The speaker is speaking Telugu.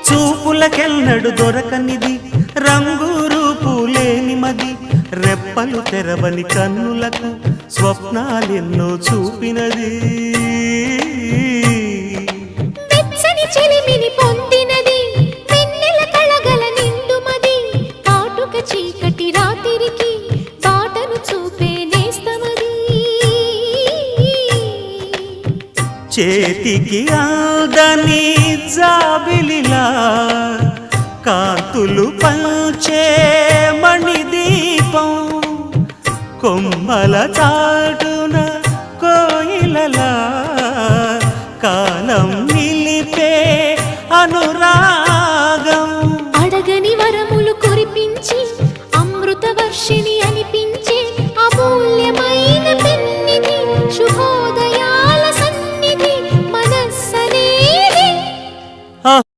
చూపులకెన్నడు దొరకనిది రంగు రూపు లేని మది రెప్పలు తెరవని కన్నులకు స్వప్నాలెన్నో చూపినది వెచ్చని చెలిమిని పొందినది వెన్నెల కళగల నిండుమది కాటుక చీకటి రాత్రికి బాటను చూపే నేస్తమది చేతికి ఆదని జాబిలిలా కాంతులు పంచే మణిదీపం కొమ్మల చాటున కోయిలలా కాలం నిలిపే అనురాగం అడగని వరములు కురిపించి అమృత వర్షిణి అనిపించే అమూల్యమైన పెన్నిధి శుభోదయాల సన్నిధి మనస్సనేది